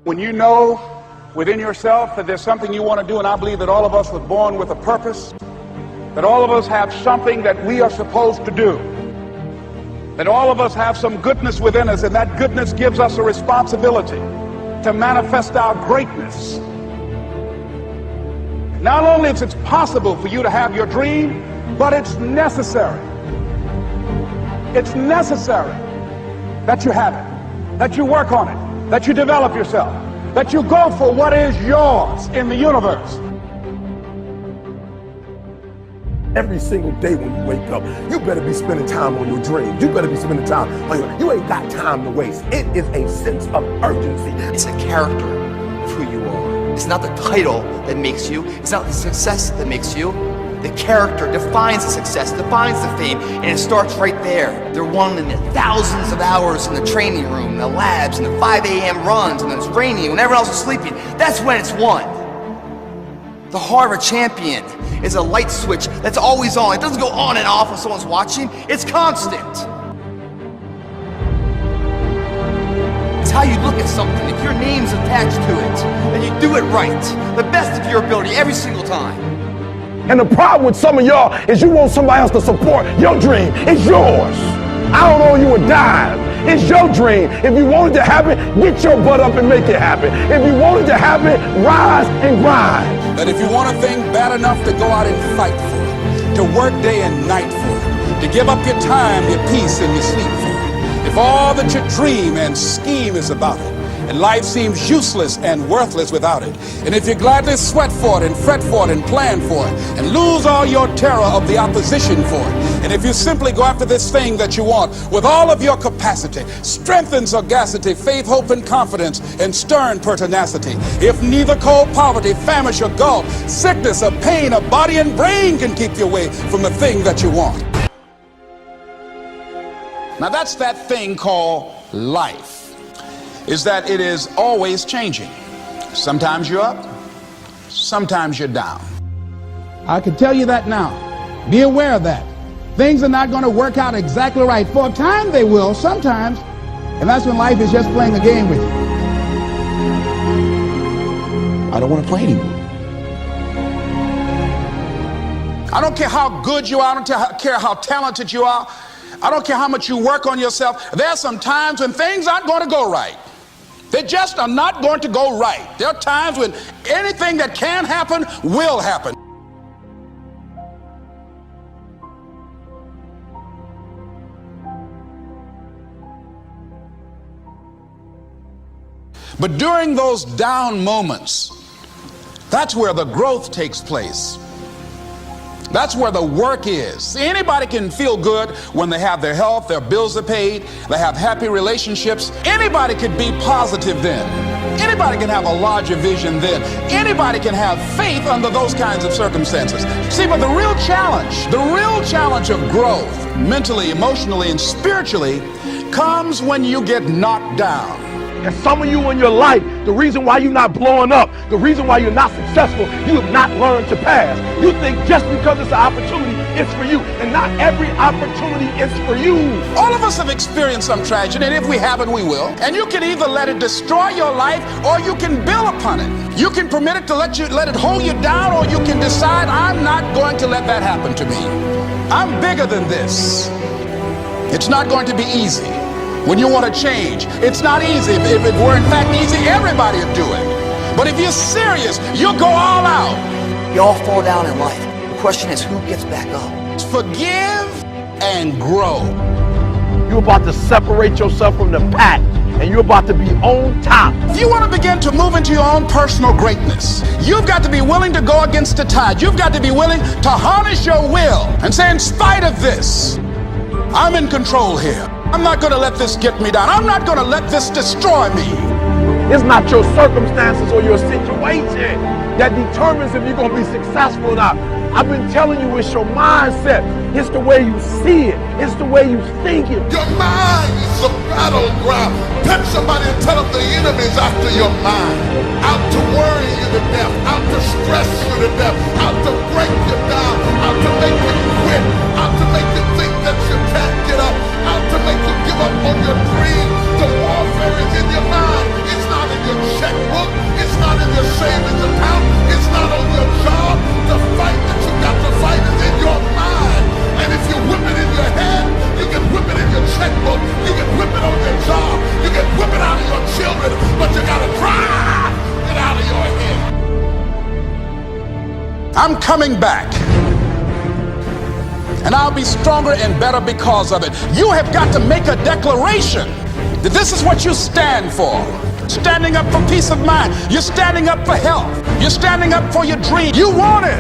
When you know within yourself that there's something you want to do, and I believe that all of us were born with a purpose, that all of us have something that we are supposed to do, that all of us have some goodness within us, and that goodness gives us a responsibility to manifest our greatness. Not only is it possible for you to have your dream, but it's necessary. It's necessary that you have it, that you work on it, that you develop yourself, that you go for what is yours in the universe. Every single day when you wake up, you better be spending time on your dreams. You better be spending time on you ain't got time to waste. It is a sense of urgency. It's a character of who you are. It's not the title that makes you. It's not the success that makes you. The character defines the success, defines the fame, and it starts right there. They're won in the thousands of hours in the training room, in the labs, in the 5 a.m. runs, and then it's raining when everyone else is sleeping. That's when it's won. The heart of a champion is a light switch that's always on. It doesn't go on and off when someone's watching. It's constant. It's how you look at something. If your name's attached to it, then you do it right. The best of your ability every single time. And the problem with some of y'all is you want somebody else to support your dream. It's yours. I don't owe you a dime. It's your dream. If you want it to happen, get your butt up and make it happen. If you want it to happen, rise and grind. That if you want a thing bad enough to go out and fight for it, to work day and night for it, to give up your time, your peace, and your sleep for it, if all that you dream and scheme is about it, and life seems useless and worthless without it, and if you gladly sweat for it and fret for it and plan for it and lose all your terror of the opposition for it, and if you simply go after this thing that you want with all of your capacity, strength and sagacity, faith, hope, and confidence, and stern pertinacity, if neither cold poverty, famish, or gulf, sickness, or pain, or body and brain can keep you away from the thing that you want. Now that's that thing called life. Is that it is always changing. Sometimes you're up, sometimes you're down. I can tell you that now. Be aware of that. Things are not going to work out exactly right. For a time they will, sometimes. And that's when life is just playing a game with you. I don't want to play anymore. I don't care how good you are, I don't care how talented you are. I don't care how much you work on yourself. There are some times when things aren't going to go right. They just are not going to go right. There are times when anything that can happen will happen. But during those down moments, that's where the growth takes place. That's where the work is. See, anybody can feel good when they have their health, their bills are paid, they have happy relationships. Anybody could be positive then. Anybody can have a larger vision then. Anybody can have faith under those kinds of circumstances. See, but the real challenge of growth, mentally, emotionally, and spiritually, comes when you get knocked down. And some of you in your life, the reason why you're not blowing up, the reason why you're not successful, you have not learned to pass. You think just because it's an opportunity, it's for you. And not every opportunity is for you. All of us have experienced some tragedy, and if we haven't, we will. And you can either let it destroy your life, or you can build upon it. You can permit it to let it hold you down, or you can decide, I'm not going to let that happen to me. I'm bigger than this. It's not going to be easy. When you want to change, it's not easy. If it were in fact easy, everybody would do it. But if you're serious, you'll go all out. You all fall down in life. The question is, who gets back up? Forgive and grow. You're about to separate yourself from the pack, and you're about to be on top. If you want to begin to move into your own personal greatness, you've got to be willing to go against the tide. You've got to be willing to harness your will and say, in spite of this, I'm in control here. I'm not going to let this get me down. I'm not going to let this destroy me. It's not your circumstances or your situation that determines if you're going to be successful or not. I've been telling you, it's your mindset. It's the way you see it. It's the way you think it. Your mind is a battleground. Touch somebody and tell them the enemy's after your mind. Out to worry you to death. Out to stress you to death. Out to break you down. Out to make you quit. Out to make you think that you can't get up. Out to make you give up on your dream. The warfare is in your mind. It's not in your check. I'm coming back. And I'll be stronger and better because of it. You have got to make a declaration that this is what you stand for. Standing up for peace of mind. You're standing up for health. You're standing up for your dream. You want it.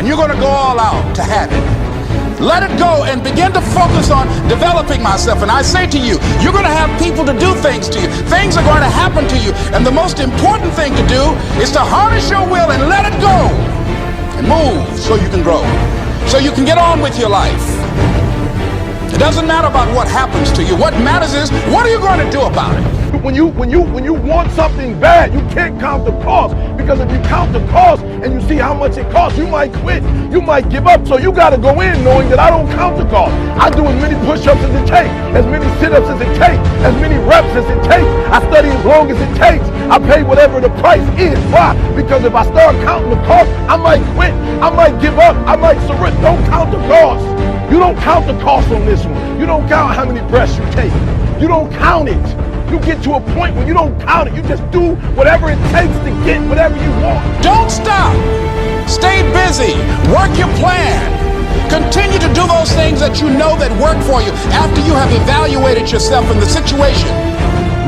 And you're going to go all out to have it. Let it go and begin to focus on developing myself. And I say to you, you're going to have people to do things to you. Things are going to happen to you. And the most important thing to do is to harness your will and let it go. And move so you can grow. So you can get on with your life. It doesn't matter about what happens to you. What matters is, what are you going to do about it? When you want something bad, you can't count the cost, because if you count the cost and you see how much it costs, you might quit, you might give up. So you got to go in knowing that I don't count the cost. I do as many push-ups as it takes, as many sit-ups as it takes, as many reps as it takes. I study as long as it takes. I pay whatever the price is. Why? Because if I start counting the cost, I might quit, I might give up, I might surrender. Don't count the cost. You don't count the cost on this one. You don't count how many breaths you take. You don't count it. You get to a point when you don't count it. You just do whatever it takes to get whatever you want. Don't stop. Stay busy. Work your plan. Continue to do those things that you know that work for you after you have evaluated yourself in the situation.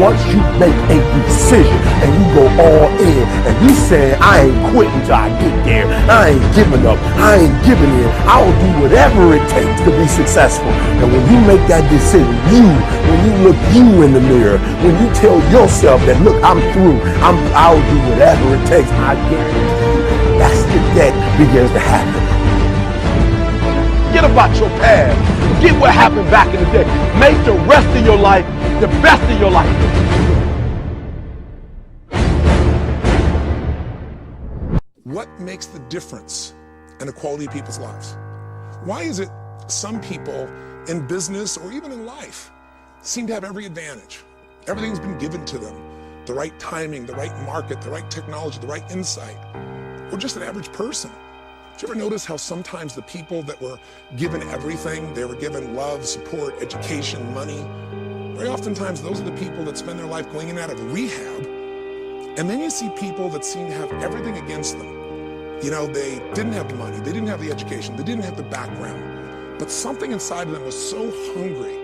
Once you make a decision and you go all in and you say, I ain't quitting till I get there, I ain't giving up, I ain't giving in, I'll do whatever it takes to be successful. And when you make that decision, when you look you in the mirror, when you tell yourself that, look, I'm through, I'll do whatever it takes, I guarantee you, that's the that begins to happen. Forget about your past. Forget what happened back in the day. Make the rest of your life the best of your life. What makes the difference in the quality of people's lives? Why is it some people in business or even in life seem to have every advantage? Everything's been given to them. The right timing, the right market, the right technology, the right insight. Or just an average person. Did you ever notice how sometimes the people that were given everything, they were given love, support, education, money, very oftentimes those are the people that spend their life going in and out of rehab. And then you see people that seem to have everything against them. You know, they didn't have the money, they didn't have the education, they didn't have the background, but something inside of them was so hungry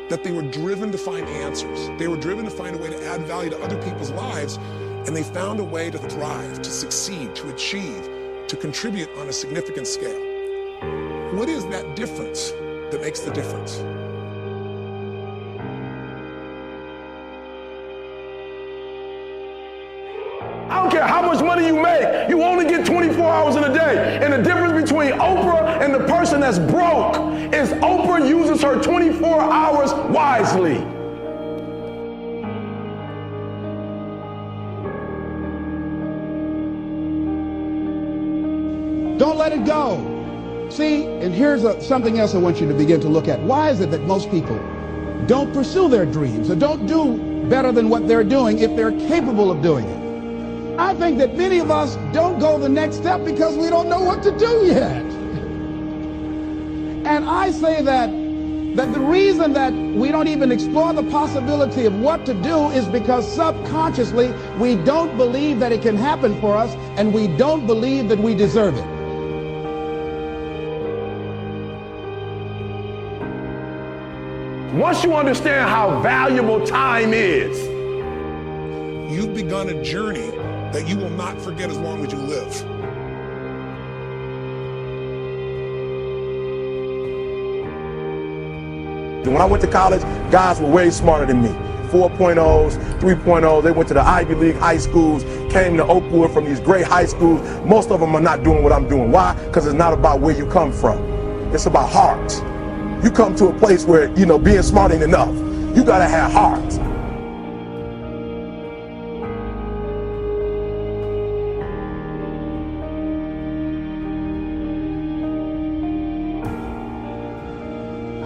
that they were driven to find answers. They were driven to find a way to add value to other people's lives, and they found a way to thrive, to succeed, to achieve, to contribute on a significant scale. What is that difference that makes the difference? I don't care how much money you make, you only get 24 hours in a day. And the difference between Oprah and the person that's broke is Oprah uses her 24 hours wisely. Don't let it go. See, and here's something else I want you to begin to look at. Why is it that most people don't pursue their dreams or don't do better than what they're doing if they're capable of doing it? I think that many of us don't go the next step because we don't know what to do yet. And I say that the reason that we don't even explore the possibility of what to do is because subconsciously we don't believe that it can happen for us, and we don't believe that we deserve it. Once you understand how valuable time is, You've begun a journey that you will not forget as long as you live. when I went to college, guys were way smarter than me. 4.0s, 3.0s, they went to the Ivy League high schools, came to Oakwood from these great high schools. Most of them are not doing what I'm doing. Why? Because it's not about where you come from. It's about heart. You come to a place where, being smart ain't enough. You gotta have heart.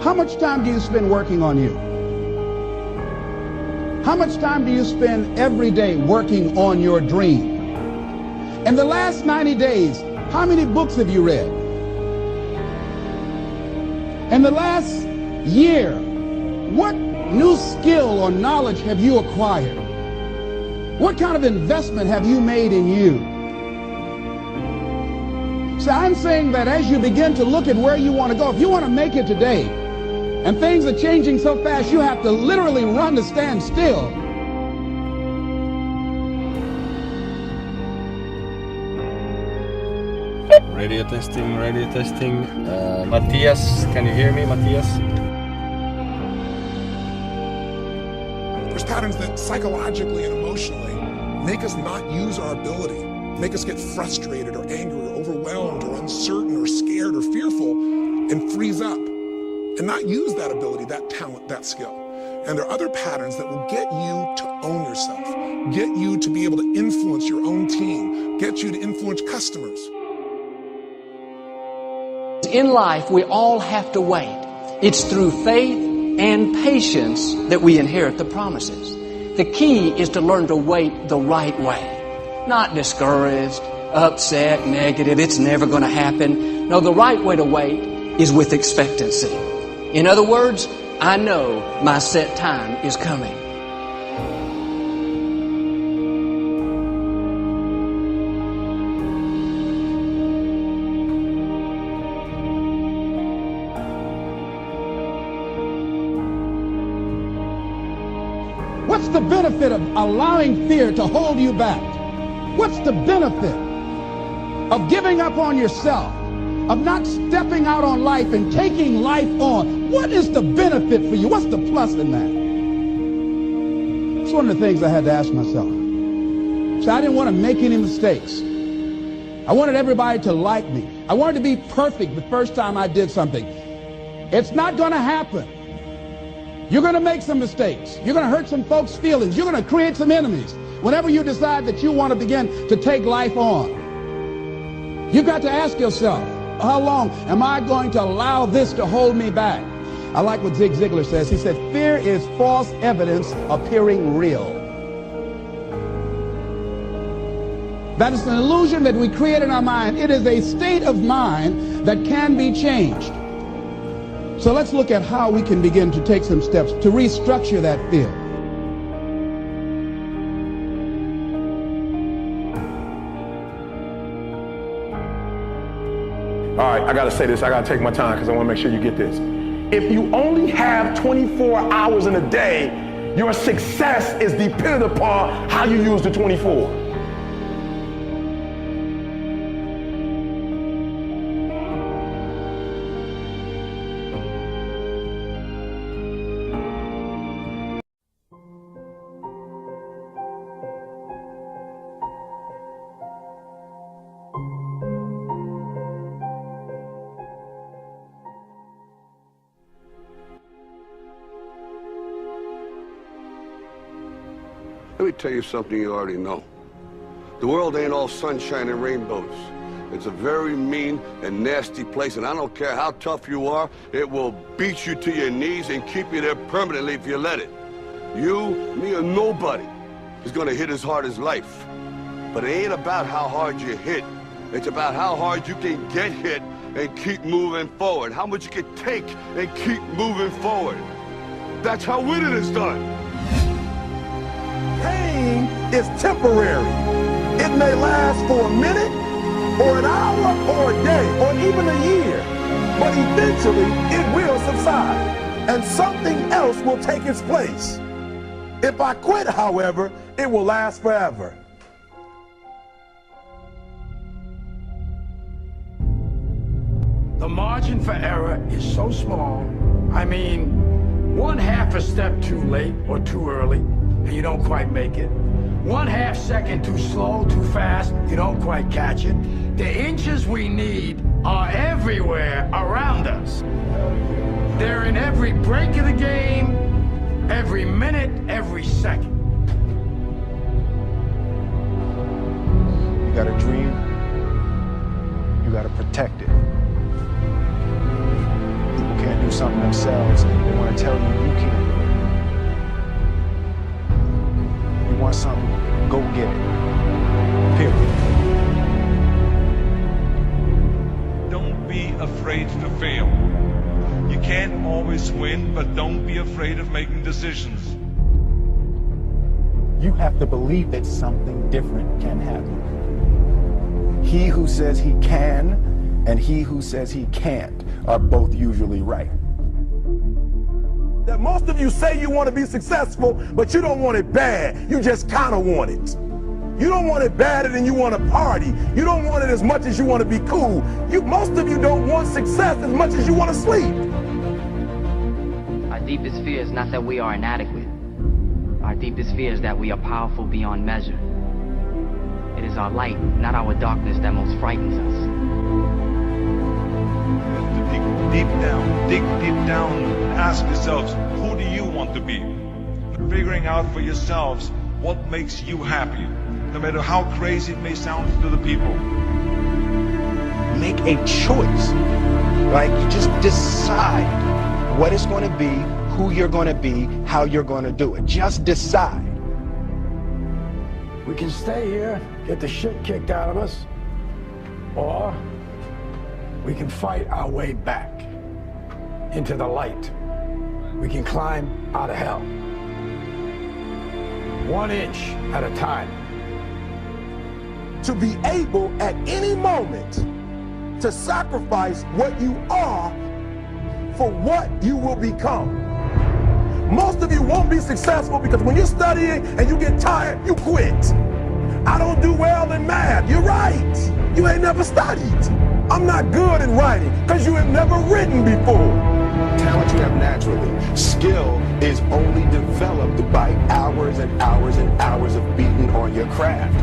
How much time do you spend working on you? How much time do you spend every day working on your dream? In the last 90 days, how many books have you read? In the last year, what new skill or knowledge have you acquired? What kind of investment have you made in you? So I'm saying that as you begin to look at where you want to go, if you want to make it today, and things are changing so fast, you have to literally run to stand still. Radio testing, radio testing. Matthias, can you hear me, Matthias? There's patterns that psychologically and emotionally make us not use our ability, make us get frustrated or angry or overwhelmed or uncertain or scared or fearful and freeze up and not use that ability, that talent, that skill. And there are other patterns that will get you to own yourself, get you to be able to influence your own team, get you to influence customers. In life, we all have to wait. It's through faith and patience that we inherit the promises. The key is to learn to wait the right way. Not discouraged, upset, negative, it's never going to happen. No, the right way to wait is with expectancy. In other words, I know my set time is coming. What's the benefit of allowing fear to hold you back? What's the benefit of giving up on yourself, of not stepping out on life and taking life on? What is the benefit for you? What's the plus in that? It's one of the things I had to ask myself. So I didn't want to make any mistakes. I wanted everybody to like me. I wanted to be perfect the first time I did something. It's not going to happen. You're going to make some mistakes. You're going to hurt some folks' feelings. You're going to create some enemies whenever you decide that you want to begin to take life on. You've got to ask yourself, how long am I going to allow this to hold me back? I like what Zig Ziglar says. He said, fear is false evidence appearing real. That is an illusion that we create in our mind. It is a state of mind that can be changed. So let's look at how we can begin to take some steps to restructure that fear. All right, I gotta say this, I gotta take my time because I wanna make sure you get this. If you only have 24 hours in a day, your success is dependent upon how you use the 24. Let me tell you something you already know. The world ain't all sunshine and rainbows. It's a very mean and nasty place, and I don't care how tough you are, it will beat you to your knees and keep you there permanently if you let it. You, me, or nobody is gonna hit as hard as life. But it ain't about how hard you hit. It's about how hard you can get hit and keep moving forward. How much you can take and keep moving forward. That's how winning is done. Pain is temporary. It may last for a minute, or an hour, or a day, or even a year. But eventually, it will subside, and something else will take its place. If I quit, however, it will last forever. The margin for error is so small. I mean, 1/2 a step too late or too early, and you don't quite make it. 1/2 second too slow, too fast, you don't quite catch it. The inches we need are everywhere around us. They're in every break of the game, every minute, every second. You got a dream, you got to protect it. People can't do something themselves, they want to tell you you can't do it. You want something, go get it. Period. Don't be afraid to fail. You can't always win, but don't be afraid of making decisions. You have to believe that something different can happen. He who says he can and he who says he can't are both usually right. That most of you say you want to be successful, but you don't want it bad. You just kind of want it. You don't want it badder than you want to party. You don't want it as much as you want to be cool. Most of you don't want success as much as you want to sleep. Our deepest fear is not that we are inadequate. Our deepest fear is that we are powerful beyond measure. It is our light, not our darkness, that most frightens us. Dig deep down, ask yourselves, who do you want to be? Figuring out for yourselves what makes you happy, no matter how crazy it may sound to the people. Make a choice. Like, you just decide what it's going to be, who you're going to be, how you're going to do it. Just decide. We can stay here, get the shit kicked out of us, or we can fight our way back into the light. We can climb out of hell. 1 inch at a time. To be able at any moment to sacrifice what you are for what you will become. Most of you won't be successful because when you're studying and you get tired, you quit. I don't do well in math. You're right. You ain't never studied. I'm not good in writing because you have never written before. Talent you have naturally. Skill is only developed by hours and hours and hours of beating on your craft.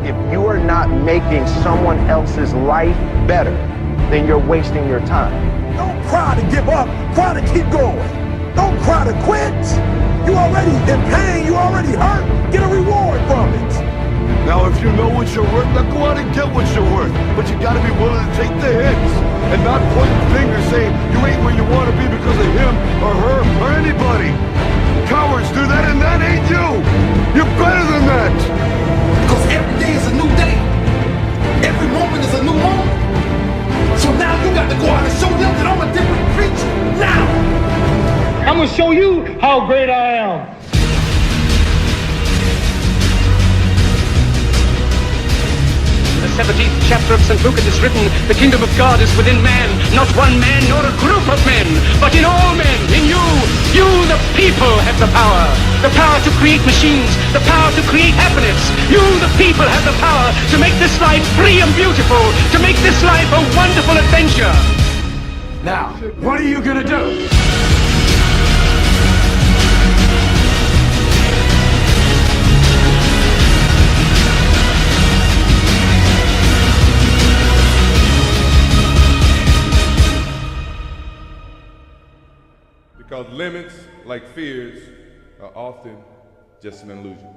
If you are not making someone else's life better, then you're wasting your time. Don't cry to give up. Cry to keep going. Don't cry to quit. You already in pain. You already hurt. Get a reward from it. Now, if you know what you're worth, now go out and get what you're worth. But you gotta be willing to take the hits and not point fingers saying you ain't where you want to be because of him or her or anybody. Cowards do that, and that ain't you. You're better than that. Because every day is a new day. Every moment is a new moment. So now you got to go out and show them that I'm a different creature. Now! I'm going to show you how great I am. In the 17th chapter of St. Luke it is written, the kingdom of God is within man, not one man nor a group of men, but in all men, in you. You, the people, have the power. The power to create machines, the power to create happiness. You, the people, have the power to make this life free and beautiful, to make this life a wonderful adventure. Now, what are you gonna do? Because limits, like fears, are often just an illusion.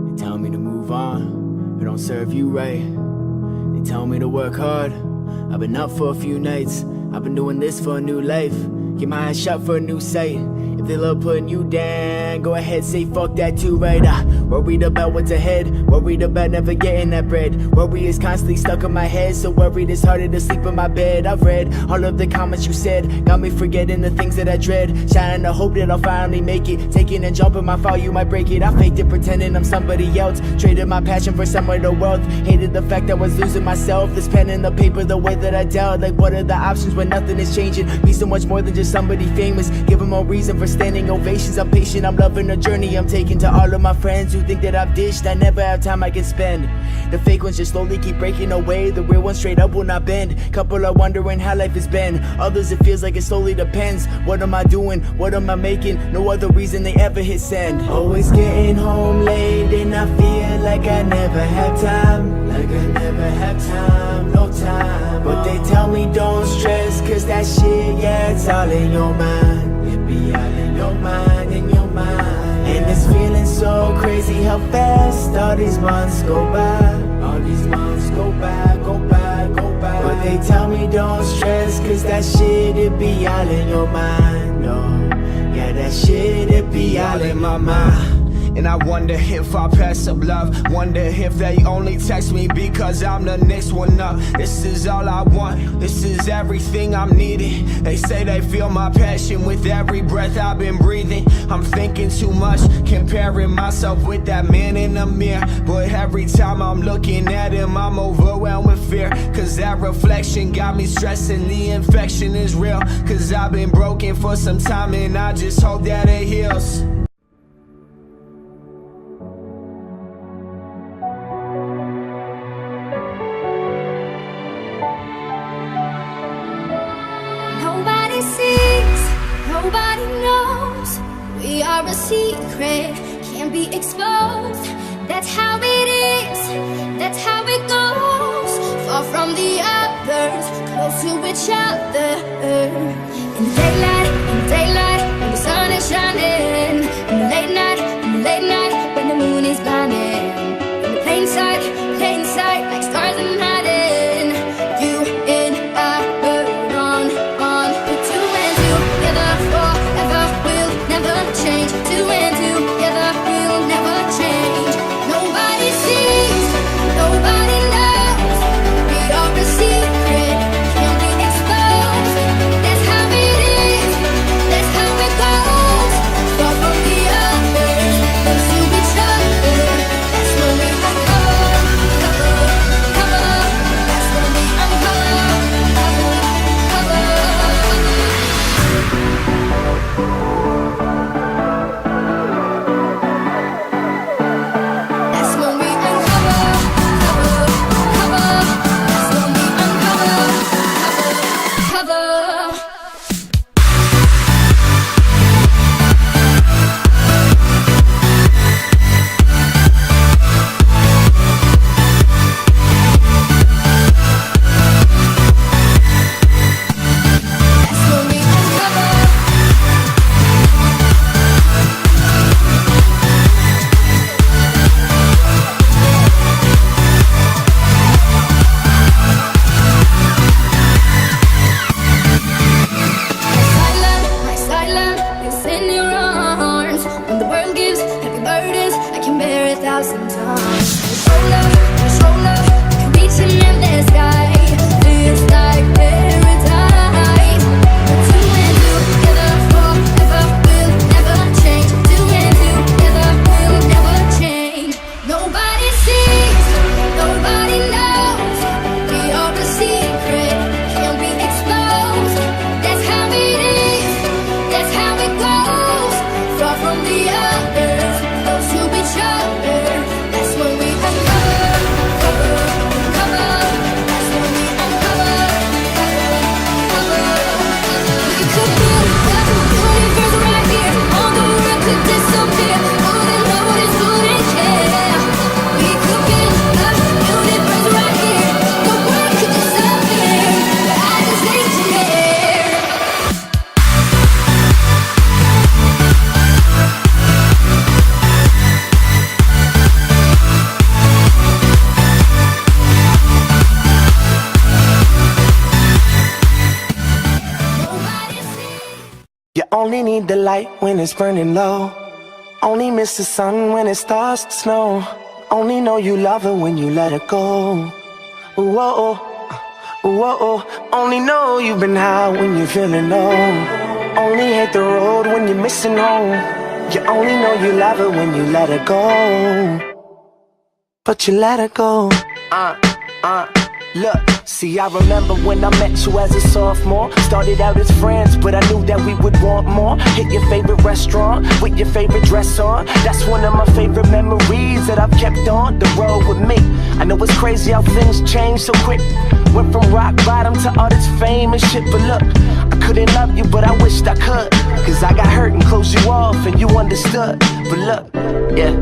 They tell me to move on, it don't serve you right. They tell me to work hard, I've been up for a few nights. I've been doing this for a new life. Get my eyes shut for a new sight. If they love putting you down, go ahead, say fuck that too, right? Worried about what's ahead, worried about never getting that bread. Worry is constantly stuck in my head, so worried it's harder to sleep in my bed. I've read all of the comments you said, got me forgetting the things that I dread. Shining the hope that I'll finally make it, taking a jump in my fall, you might break it. I faked it pretending I'm somebody else, traded my passion for some of the wealth. Hated the fact I was losing myself, this pen and the paper, the way that I dealt. Like what are the options when nothing is changing? Be so much more than just somebody famous, give them a reason for standing ovations. I'm patient, I'm loving the journey I'm taking. To all of my friends who think that I've dished, I never have time I can spend. The fake ones just slowly keep breaking away, the real ones straight up will not bend. Couple are wondering how life has been, others it feels like it slowly depends. What am I doing, what am I making? No other reason they ever hit send. Always getting home late and I feel like I never have time. Like I never have time, no time. But they tell me don't stress, cause that shit, yeah, it's all in your mind. It be all in your mind, in your mind. And it's feeling so crazy how fast all these months go by. All these months go by, go by, go by. But they tell me don't stress, cause that shit, it be all in your mind, no. Yeah, that shit, it be all in my mind. And I wonder if I pass up love. Wonder if they only text me because I'm the next one up. This is all I want, this is everything I'm needing. They say they feel my passion with every breath I've been breathing. I'm thinking too much, comparing myself with that man in the mirror. But every time I'm looking at him, I'm overwhelmed with fear. Cause that reflection got me stressing, the infection is real. Cause I've been broken for some time and I just hope that it heals. Nobody sees, nobody knows. We are a secret, can't be exposed. That's how it is, that's how it goes. Far from the others, close to each other. In the daylight, when the sun is shining. In the late night, when the moon is blinding. In the plain sight, like stars in hiding. You and I burn on. Put two and two together forever, we'll never change. Two and two together, we'll never change. Nobody sees, nobody knows. We are a secret, can't be exposed. That's how it is, that's how it goes. Far from the others, close to each other. That's when we uncover. That's when we uncover. That's when we uncover. That's when we uncover. My sideline is in your arms. When the world gives heavy burdens, I can bear 1,000 tons. Shoulder, can reach him in the sky. Feels like paradise. Two and two together forever, we'll never change. Two and two together, we'll never change. Nobody sees, nobody knows. We are a secret, can't be exposed. That's how it is, that's how it goes. Far from the others, close to each other. That's when we uncover. That's when we uncover. We could build a universe right here. All the world could disappear. Wouldn't know what it's wouldn't care. We could build a universe right here. The world could disappear. I just need you here. You only need the light when it's burning low. Only miss the sun when it starts to snow. Only know you love her when you let her go. Whoa, whoa. Only know you've been high when you're feeling low. Only hate the road when you're missing home. You only know you love her when you let her go. But you let her go. Look, see, I remember when I met you as a sophomore. Started out as friends, but I knew that we would want more. Hit your favorite restaurant with your favorite dress on. That's one of my favorite memories that I've kept on the road with me. I know it's crazy how things change so quick. Went from rock bottom to all this fame and shit. But look, I couldn't love you, but I wished I could. Cause I got hurt and closed you off and you understood. But look, yeah,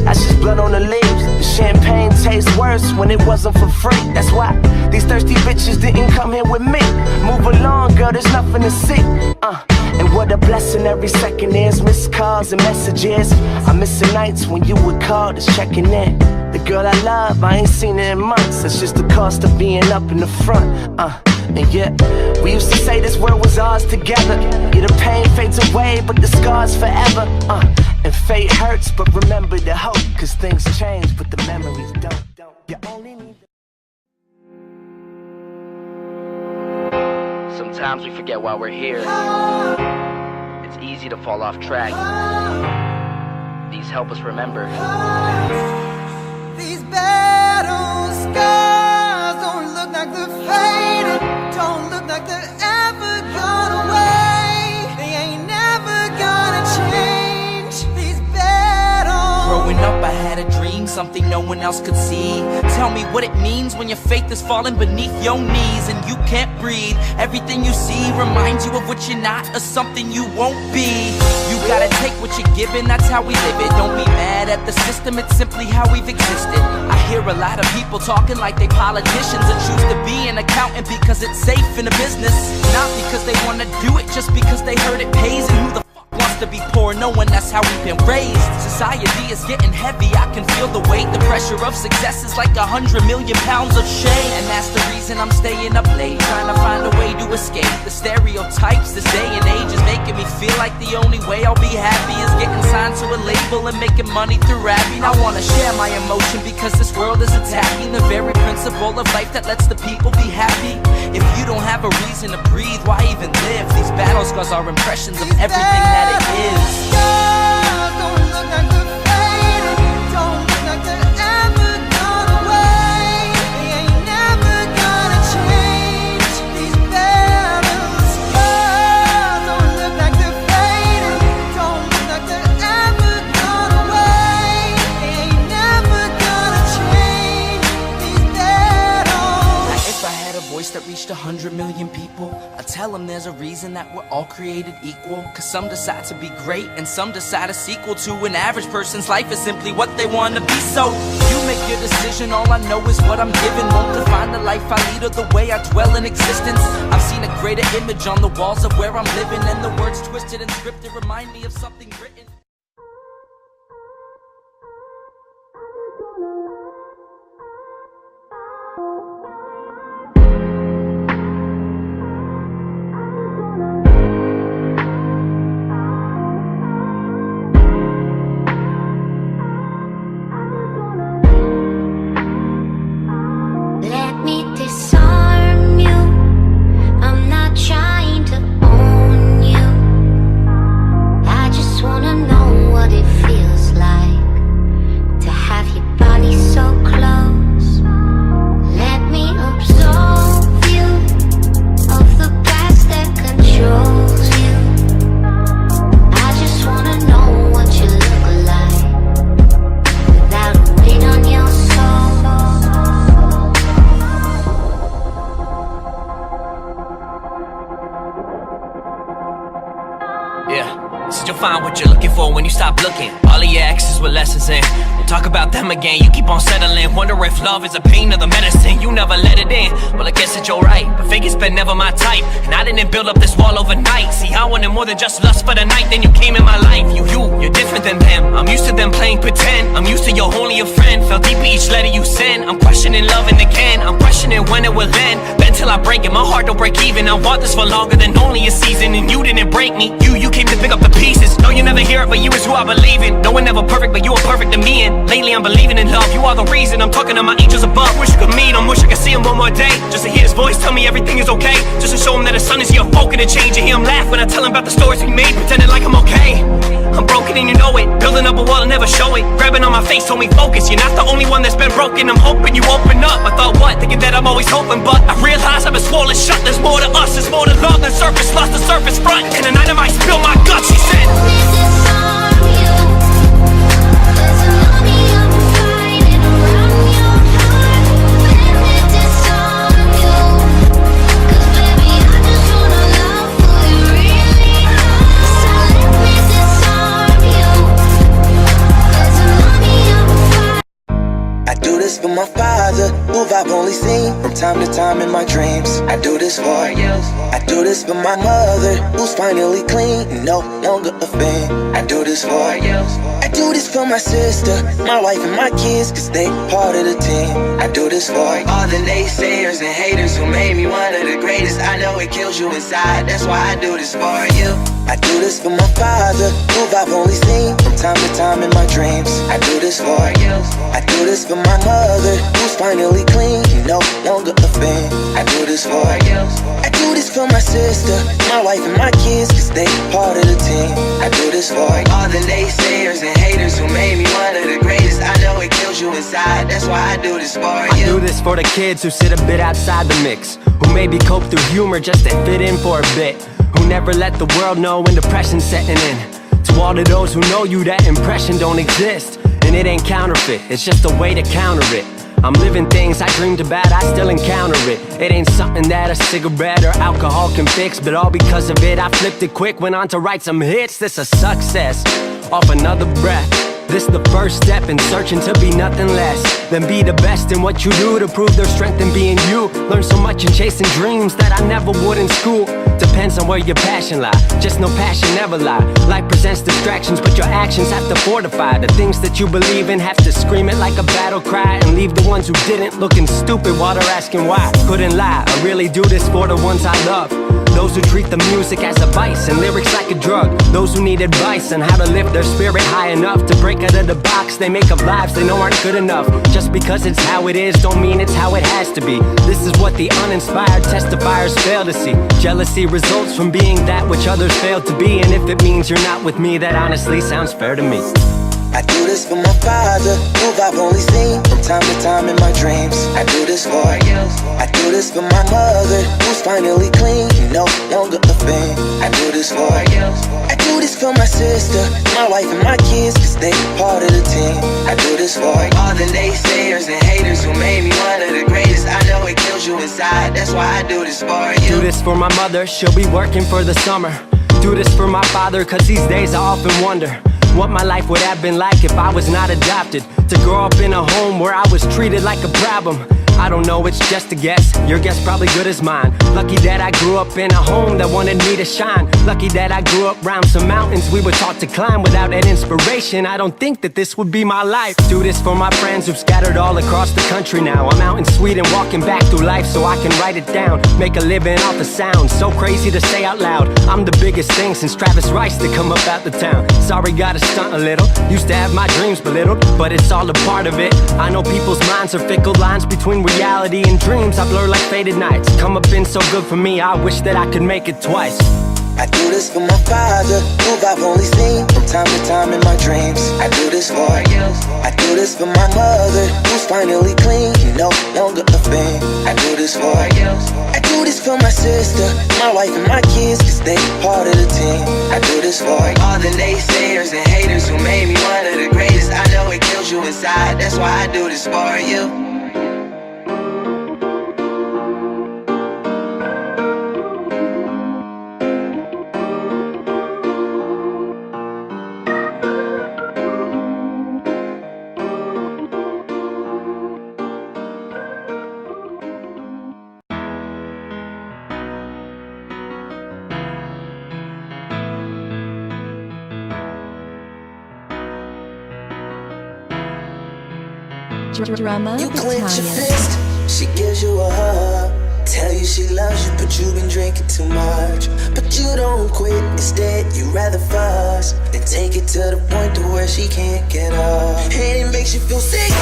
that's just blood on the leaves. The champagne tastes worse when it wasn't for free. That's why these thirsty bitches didn't come here with me. Move along, girl, there's nothing to see. And what a blessing every second is. Missed calls and messages. I miss the nights when you would call, just checking in. The girl I love, I ain't seen her in months. That's just the cost of being up in the front. And yeah, we used to say this world was ours together. Yeah, the pain fades away, but the scars forever. And fate hurt. hurts, but remember the hope, cause things change, but the memories don't. You only need. Sometimes we forget why we're here. It's easy to fall off track. These help us remember. These battle scars don't look like they're fading, don't look like they're ever gone away. They ain't never gonna change. These battles. Growing up, I had a dream, something no one else could see. Tell me what it means when your faith is falling beneath your knees and you can't breathe. Everything you see reminds you of what you're not or something you won't be. You gotta take what you're given, that's how we live it. Don't be mad at the system, it's simply how we've existed. I hear a lot of people talking like they politicians and choose to be an accountant because it's safe in the business. Not because they wanna do it, just because they heard it pays. And who the fuck wants to be poor knowing that's how we've been raised? Society is getting heavy, I can feel the weight. The pressure of success is like 100 million pounds of shame. And that's the reason I'm staying up late, trying to find a way to escape the stereotypes this day and age is making me feel like the only way I'll be happy is getting signed to a label and making money through rapping. I wanna share my emotion because this world is attacking the very principle of life that lets the people be happy. If you don't have a reason to breathe, why even live? These battle scars are impressions of everything that it is. Don't look like they're fading, don't look like they're ever gone away. They ain't never gonna change. These battle scars don't look like they're fading, don't look like they're ever gone away. They ain't never gonna change. These battles. If I had a voice that reached 100 million people, I'd tell them there's a reason that we're all created equal. Cause some decide to be great and some decide a sequel to an average person's life is simply what they want to be. So you make your decision, all I know is what I'm given won't define the life I lead or the way I dwell in existence. I've seen a greater image on the walls of where I'm living, and the words twisted and scripted remind me of something written. Let me disarm you. I'm not trying to own you. I just wanna know what it feels like to have your body so close. Let me absolve you of the past that controls you. I just wanna know what you look like without a weight on your soul. Yeah, so you'll find what you're looking for when you stop looking. All of your exes with lessons in. Don't talk about them again, you keep on settling. Wonder if love is a pain or the medicine. You never let it in, well I guess that you're right. But Vegas been never my type, and I didn't build up this wall overnight. See, I wanted more than just lust for the night, then you came in my life. You're different than them. I'm used to them playing pretend. I'm used to you're only a friend. Felt deep in each letter you send. I'm questioning loving again. I'm questioning when it will end. Bet till I break it, my heart don't break even. I want this for longer than only a season, and you didn't break me. You came to pick up the pieces. No, you never hear it, but you is who I believe in. No one ever perfect, but you are perfect to me. And lately I'm believing in love. You are the reason. I'm talking to my angels above. Wish you could meet him. Wish I could see him one more day. Just to hear his voice tell me everything is okay. Just to show him that his sun is here, focused and change. And hear him laugh when I tell him about the stories we made, pretending like I'm okay. I'm broken and you know it. Building up a wall and never show it. Grabbing on my face told me focus. You're not the only one that's been broken. I'm hoping you open up. I thought what? Thinking that I'm always hoping, but I realize I've been swollen shut. There's more to us. There's more to love than surface lust, the surface front. And tonight I might spill my guts. She said. I do this for my father, who I've only seen from time to time in my dreams. I do this for you. I do this for my mother, who's finally clean and no longer a fan. I do this for you. I do this for my sister, my wife and my kids, cause they part of the team. I do this for all the naysayers and haters who made me one of the greatest. I know it kills you inside, that's why I do this for you. I do this for my father, who I've only seen from time to time in my dreams. I do this for you. I do this for my mother, who's finally clean, no longer a fan. I do this for you. I do this for my sister, my wife and my kids, cause they part of the team. I do this for all the naysayers and haters who made me one of the greatest. I know it kills you inside, that's why I do this for you. I do this for the kids who sit a bit outside the mix, who maybe cope through humor just to fit in for a bit, who never let the world know when depression's setting in. To all of those who know you, that impression don't exist, and it ain't counterfeit, it's just a way to counter it. I'm living things I dreamed about, I still encounter it. It ain't something that a cigarette or alcohol can fix, but all because of it I flipped it quick, went on to write some hits. This a success, off another breath. This the first step in searching to be nothing less than be the best in what you do, to prove their strength in being you. Learn so much in chasing dreams that I never would in school. Depends on where your passion lie, just no passion never lie. Life presents distractions, but your actions have to fortify the things that you believe in. Have to scream it like a battle cry, and leave the ones who didn't looking stupid while they're asking why. Couldn't lie, I really do this for the ones I love, those who treat the music as a vice and lyrics like a drug, those who need advice on how to lift their spirit high enough to break out of the box they make of lives they know aren't good enough. Just because it's how it is don't mean it's how it has to be. This is what the uninspired testifiers fail to see. Jealousy results from being that which others fail to be, and if it means you're not with me, that honestly sounds fair to me. I do this for my father, who I've only seen from time to time in my dreams. I do this for you. I do this for my mother, who's finally clean, no longer a fan. I do this for you. I do this for my sister, my wife and my kids, cause they part of the team. I do this for all the naysayers and haters who made me one of the greatest. I know it kills you inside, that's why I do this for you. Do this for my mother, she'll be working for the summer. Do this for my father, cause these days I often wonder what my life would have been like if I was not adopted. To grow up in a home where I was treated like a problem. I don't know, it's just a guess. Your guess probably good as mine. Lucky that I grew up in a home that wanted me to shine. Lucky that I grew up around some mountains we were taught to climb. Without that inspiration, I don't think that this would be my life. Do this for my friends who've scattered all across the country now. I'm out in Sweden walking back through life so I can write it down. Make a living off the sound, so crazy to say out loud. I'm the biggest thing since Travis Rice to come up out the town. Sorry, gotta stunt a little. Used to have my dreams belittled, but it's all a part of it. I know people's minds are fickle, lines between reality and dreams I blur like faded nights. Come up been so good for me, I wish that I could make it twice. I do this for my father, who I've only seen from time to time in my dreams. I do this for you. I do this for my mother, who's finally clean, no longer a fan. I do this for you. I do this for my sister, my wife and my kids, cause they part of the team. I do this for all the naysayers and haters who made me one of the greatest. I know it kills you inside, that's why I do this for you. Drama You clench your Italian. fist, she gives you a hug. Tell you she loves you, but you've been drinking too much. But you don't quit, instead you rather fuss and take it to the point to where she can't get up. And it makes you feel sick,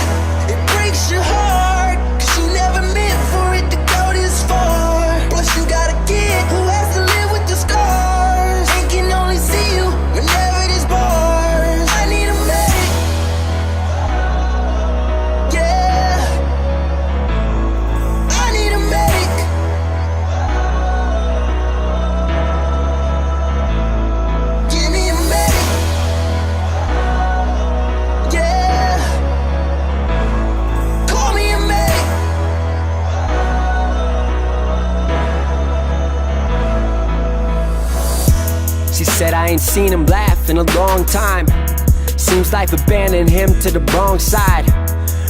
it breaks your heart, cause you never meant for it to go this far. Plus you got a kid who has to live with the scars and can only see you whenever there's bars. I need a medic, yeah, I need a medic. Give me a medic, yeah, call me a medic. She said I ain't seen him laugh in a long time. Seems life abandoned him to the wrong side.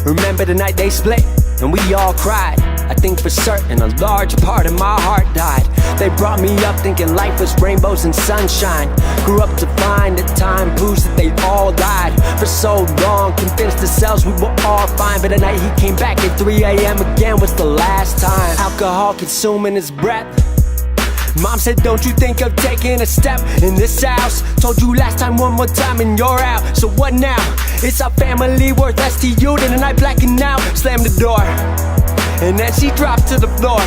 Remember the night they split and we all cried. I think for certain a large part of my heart died. They brought me up thinking life was rainbows and sunshine. Grew up to find that time proves that they all died. For so long, convinced ourselves we were all fine. But the night he came back at 3 a.m. again was the last time. Alcohol consuming his breath. Mom said, don't you think of taking a step in this house? Told you last time, one more time and you're out. So what now? It's our family worth less to you than a night blacking out. Slammed the door, and then she dropped to the floor.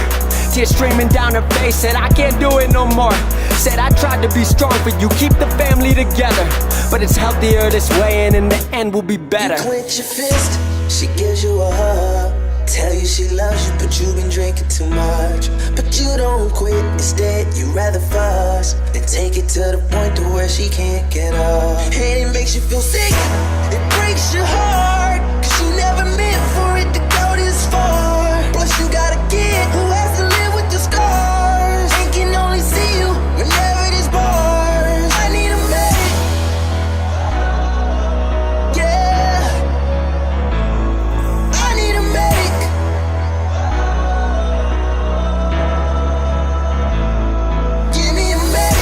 Tears streaming down her face, said I can't do it no more. Said I tried to be strong for you, keep the family together, but it's healthier this way and in the end will be better. You clench your fist, she gives you a hug. Tell you she loves you, but you've been drinking too much. But you don't quit, instead you rather fuss and take it to the point to where she can't get up. And it makes you feel sick, it breaks your heart, cause you never meant for it to go this far. Plus you got a kid who has to live with the scars and can only see you whenever there's bars. I need a medic, yeah, I need a medic. Give me a medic,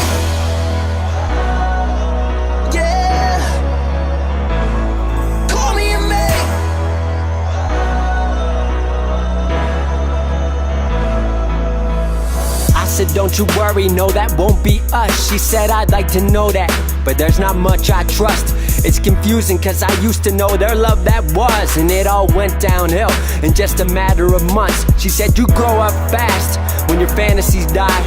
yeah, call me a medic. I said don't you worry, no that won't be us. She said I'd like to know that, but there's not much I trust. It's confusing cause I used to know their love that was, and it all went downhill in just a matter of months. She said you grow up fast when your fantasies die,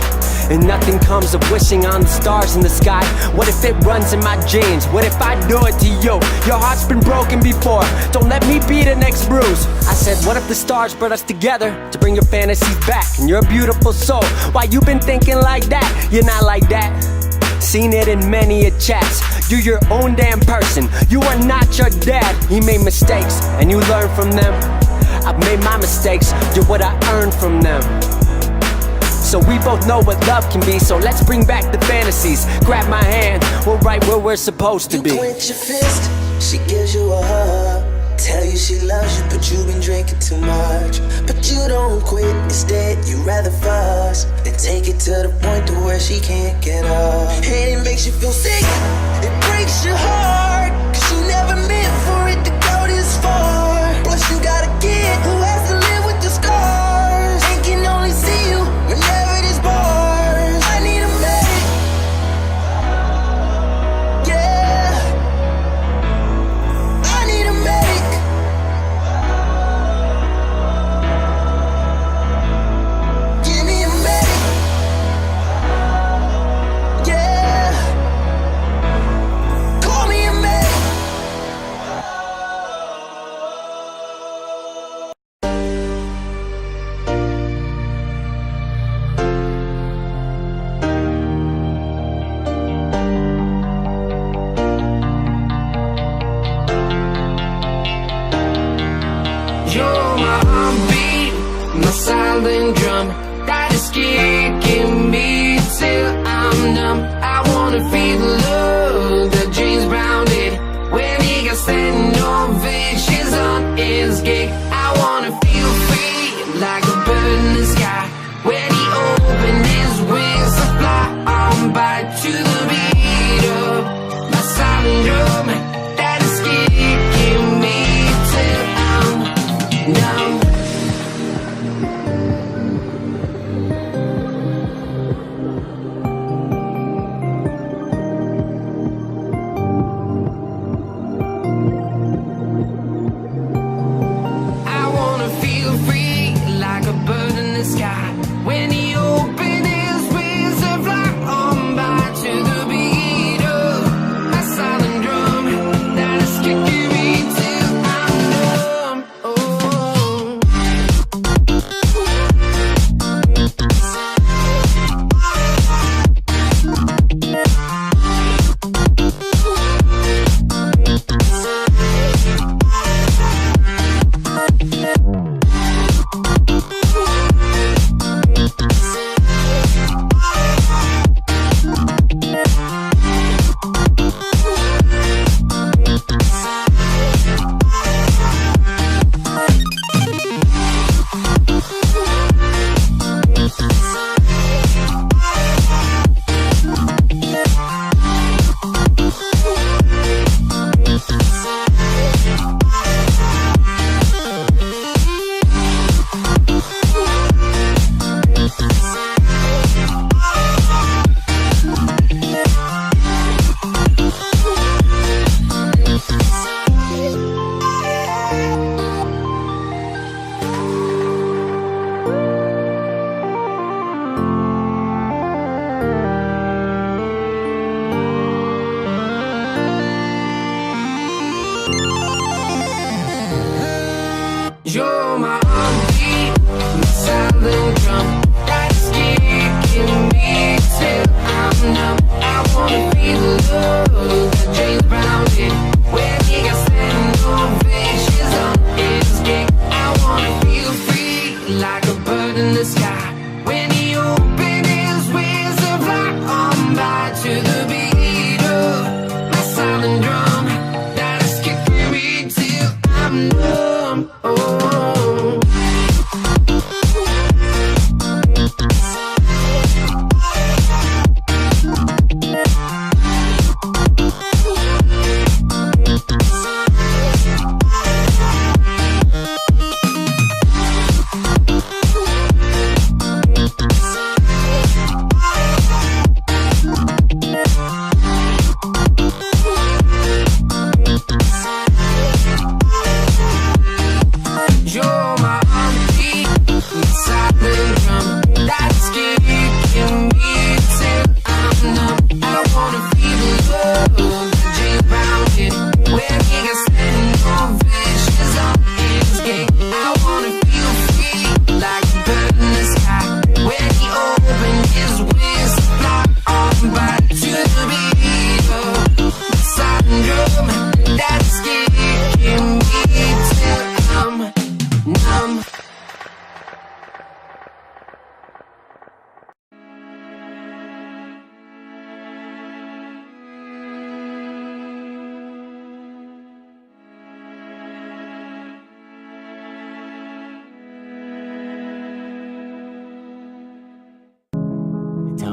and nothing comes of wishing on the stars in the sky. What if it runs in my genes? What if I do it to you? Your heart's been broken before, don't let me be the next bruise. I said what if the stars brought us together to bring your fantasies back, and you're a beautiful soul. Why you been thinking like that? You're not like that. Seen it in many a chats. You're your own damn person, you are not your dad. He made mistakes and you learn from them. I've made my mistakes, you're what I earned from them. So we both know what love can be, so let's bring back the fantasies. Grab my hand, we're right where we're supposed to be. You clench your fist, she gives you a hug. Tell you she loves you, but you've been drinking too much. But you don't quit, instead you rather fuss and take it to the point to where she can't get up. And it makes you feel sick, it breaks your heart, cause you never meant for it to go this far. Plus you got a kid who has to live with the scars and can only see you whenever there's bars. I need a medic, yeah, I need a medic. Give me a medic, yeah, call me a medic. You're my heartbeat, my silent drum that is kicking me till I'm numb. I wanna feel the love that James Brown did when he got sent no visions on his gig. I wanna feel free like a bird in the sky when he opened his wings to fly on by to the beat of my silent drum that is kicking me till I'm numb. I wanna feel free like a bird in the sky when he opened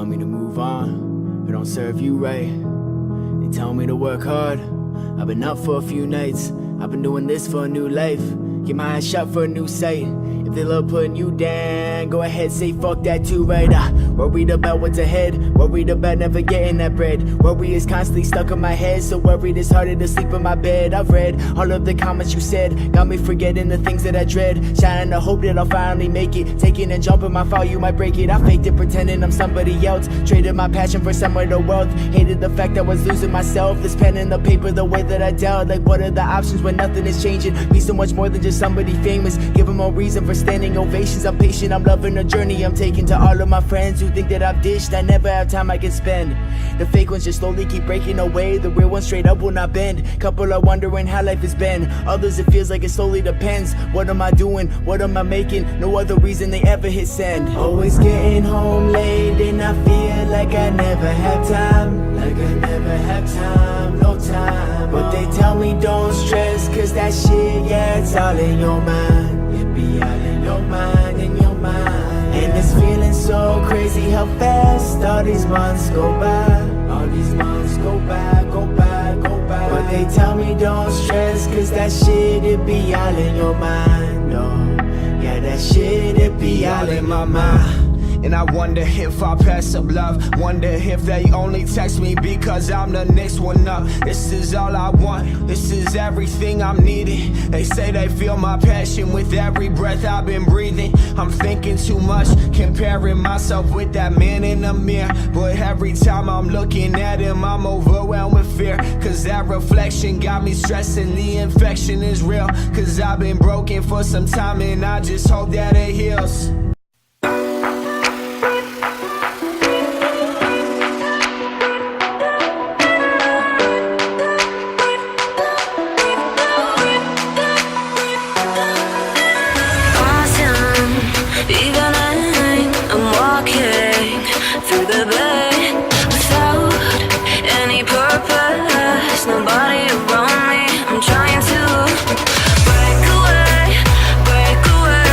me to move on, it don't serve you right. They tell me to work hard, I've been up for a few nights. I've been doing this for a new life. Get my eyes shut for a new sight. If they love putting you down, go ahead, say fuck that too, right? Worried about what's ahead, worried about never getting that bread. Worry is constantly stuck in my head, so worried it's harder to sleep in my bed. I've read all of the comments you said, got me forgetting the things that I dread. Shining the hope that I'll finally make it, taking and jumping my fall, you might break it. I faked it pretending I'm somebody else, traded my passion for some of the wealth. Hated the fact I was losing myself, this pen and the paper, the way that I dealt. Like what are the options when nothing is changing? Be so much more than just somebody famous, give them a reason for standing ovations. I'm patient, I'm loving the journey I'm taking. To all of my friends who think that I've dished, I never have time I can spend. The fake ones just slowly keep breaking away, the real ones straight up will not bend. Couple are wondering how life has been, others it feels like it slowly depends. What am I doing, what am I making? No other reason they ever hit send. Always getting home late and I feel like I never have time. Like I never have time, no time. But they tell me don't stress, cause that shit, yeah, it's all in your mind. It be all in your mind, in your mind. And it's feeling so crazy how fast all these months go by. All these months go by, go by, go by. But they tell me don't stress, cause that shit, it be all in your mind, oh. Yeah, that shit, it be all in my mind. And I wonder if I pass up love. Wonder if they only text me because I'm the next one up. This is all I want, this is everything I'm needing. They say they feel my passion with every breath I've been breathing. I'm thinking too much, comparing myself with that man in the mirror. But every time I'm looking at him, I'm overwhelmed with fear. Cause that reflection got me stressing, the infection is real. Cause I've been broken for some time and I just hope that it heals. Break away, break away.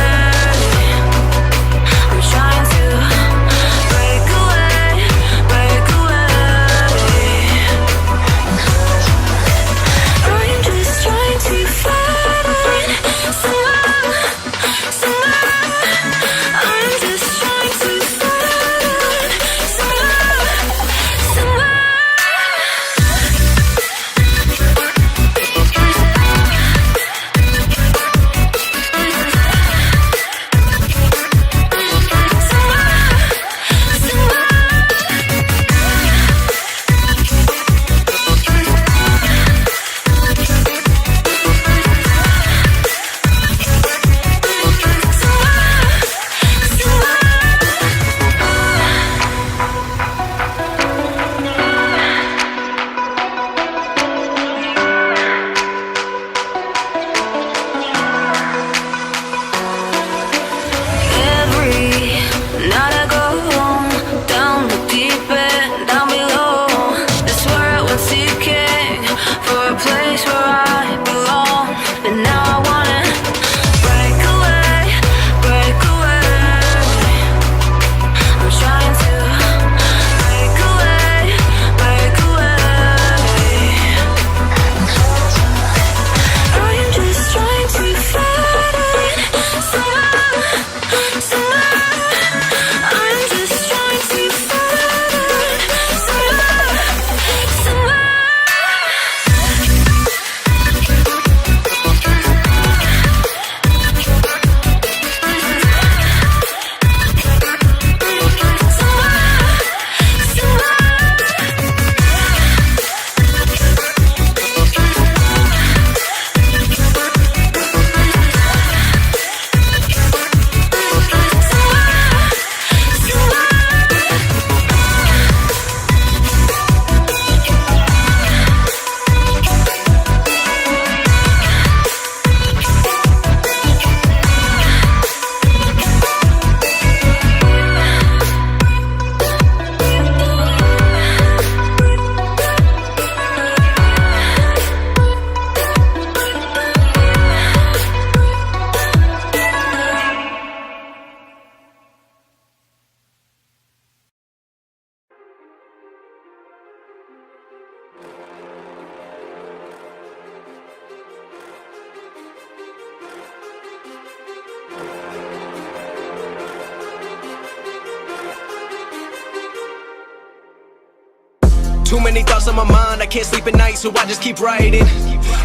Too many thoughts on my mind, I can't sleep at night, so I just keep writing.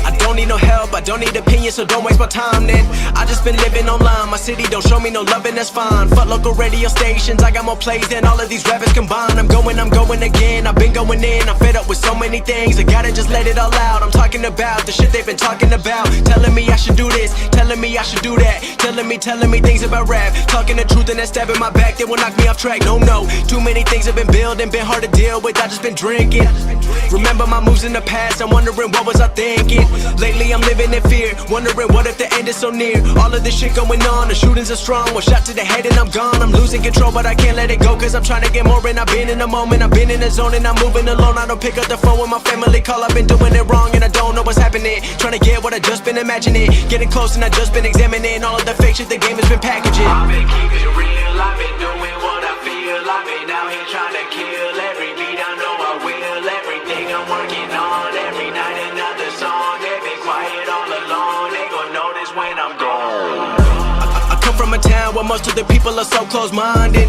I don't need no help, I don't need opinions, so don't waste my time then. I just been living online, my city don't show me no loving, that's fine. Fuck local radio stations, I got more plays than all of these rappers combined. I'm going again, I've been going in, I'm fed up with so many things, I gotta just let it all out. I'm talking about the shit they've been talking about, telling me I should do this, telling me I should do that, telling me things about rap, talking the truth and that stab in my back, they will knock me off track. No, too many things have been building, been hard to deal with, I just been drinking. Remember my moves in the past, I'm wondering what was I thinking. Lately I'm living in fear, wondering what if the end is so near. All of this shit going on, the shootings are strong, one shot to the head and I'm gone. I'm losing control but I can't let it go, cause I'm trying to get more. And I've been in the moment, I've been in the zone, and I'm moving alone. I don't pick up the phone when my family call, I've been doing it wrong and I don't know what's happening. Trying to get what I just been imagining, getting close and I just been examining all of the fake shit the game has been packaging. I've been keeping it real, I've been doing what I feel, I've been out here trying to kill every beat, I know I will. Everything I'm working on, every night another song. They been quiet all along, they gon' notice when I'm gone. I come from a town where most of the people are so close-minded.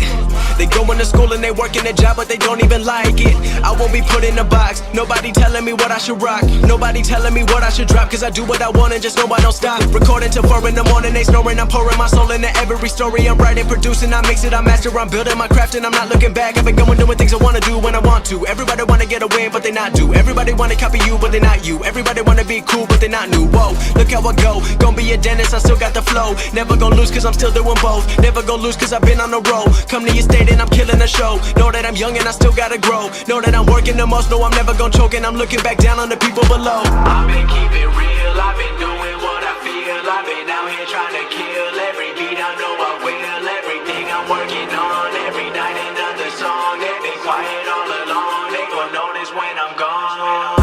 They going to school and they working a job but they don't even like it. I won't be put in a box, nobody telling me what I should rock, nobody telling me what I should drop, cause I do what I want and just know I don't stop. Recording till 4 in the morning, they snoring, I'm pouring my soul into every story. I'm writing, producing, I mix it, I master, I'm building my craft and I'm not looking back. I've been going doing things I wanna do when I want to. Everybody wanna get a win but they not do. Everybody wanna copy you but they not you. Everybody wanna be cool but they not new. Whoa, look how I go, gonna be a dentist, I still got the flow. Never gonna lose cause I'm still doing both. Never gonna lose cause I've been on the road. Come to your state and I'm killing the show. Know that I'm young and I still gotta grow. Know that I'm working the most, know I'm never gonna choke, and I'm looking back down on the people below. I've been keeping real, I've been doing what I feel, I've been out here trying to kill every beat, I know I will. Everything I'm working on, every night another song. They been quiet all along, they gon' notice when I'm gone.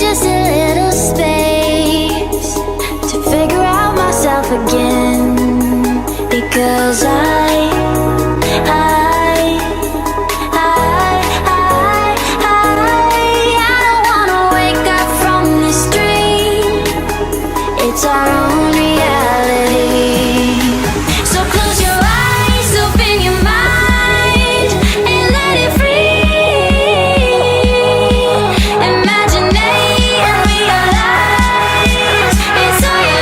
just a little space to figure out myself again. Because I don't wanna wake up from this dream. It's our own reality. So close your eyes, open your mind, and let it free. Imaginate and realize it's all you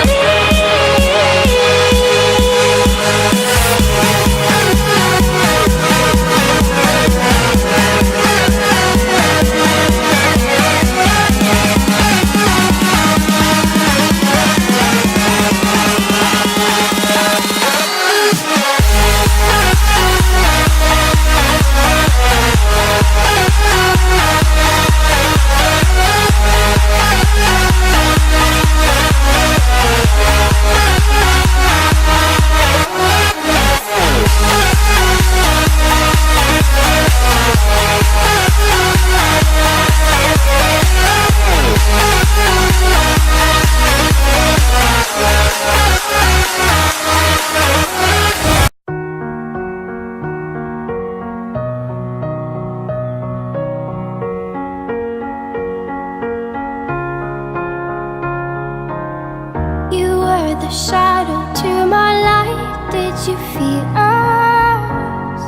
the shadow to my light. Did you feel us?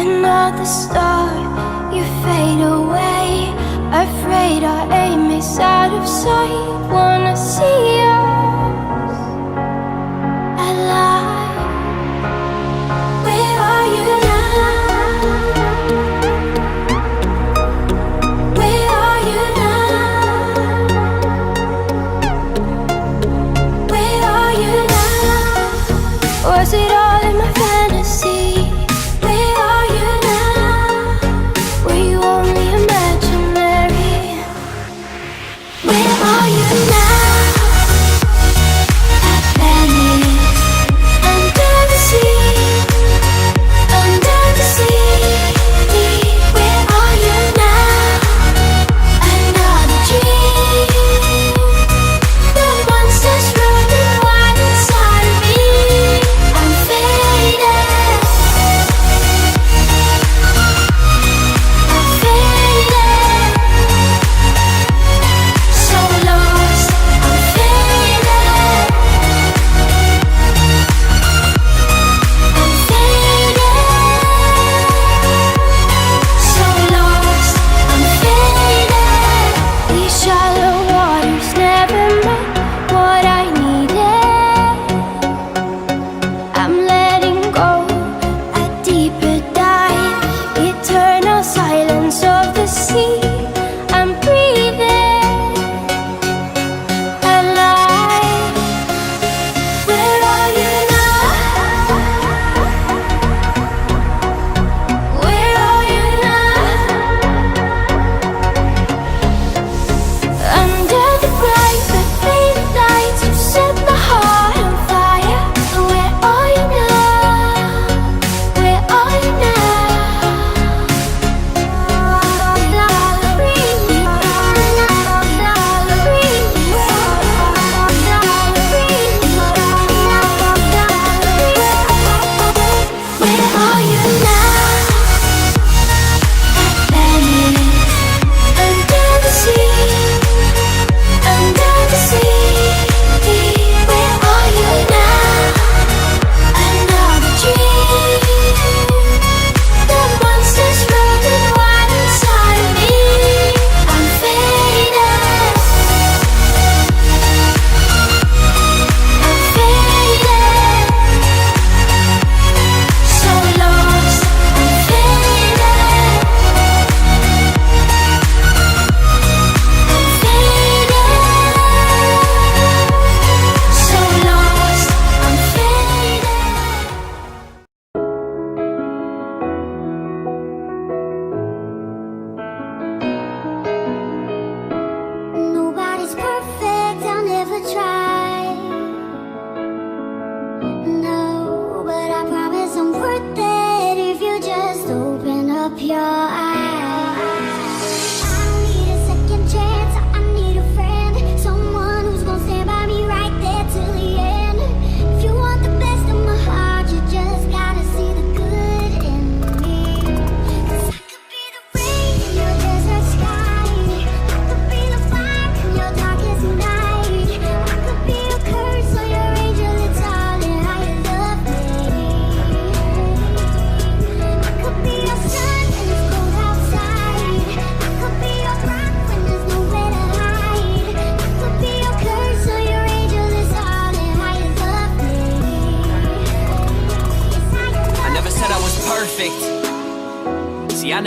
Another star, you fade away. Afraid our aim is out of sight. Wanna see us alive. Where are you now? Where are you now? Was it all in my fantasy? Where are you now? Were you only imaginary? Where are you now?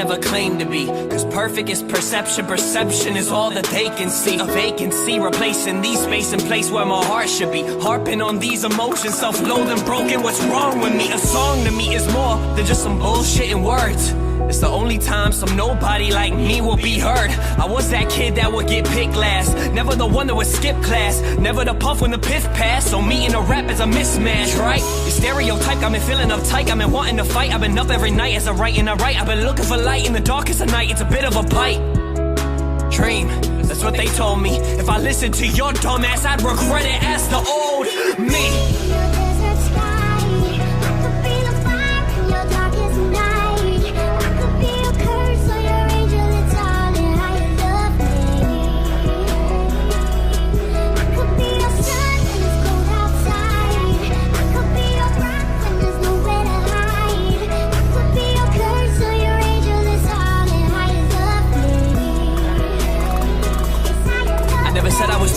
never claimed to be. Cause perfect is perception, perception is all that they can see. A vacancy replacing these space and place where my heart should be. Harping on these emotions, self-loathing, broken, what's wrong with me? A song to me is more than just some bullshit in words. It's the only time some nobody like me will be heard. I was that kid that would get picked last, never the one that would skip class, never the puff when the piff passed. So me and a rap is a mismatch, right? You stereotype, got me feeling uptight, got me wanting to fight. I've been up every night as I write and I write. I've been looking for light in the darkest of night. It's a bit of a bite. Dream, that's what they told me. If I listened to your dumb ass, I'd regret it as the old me.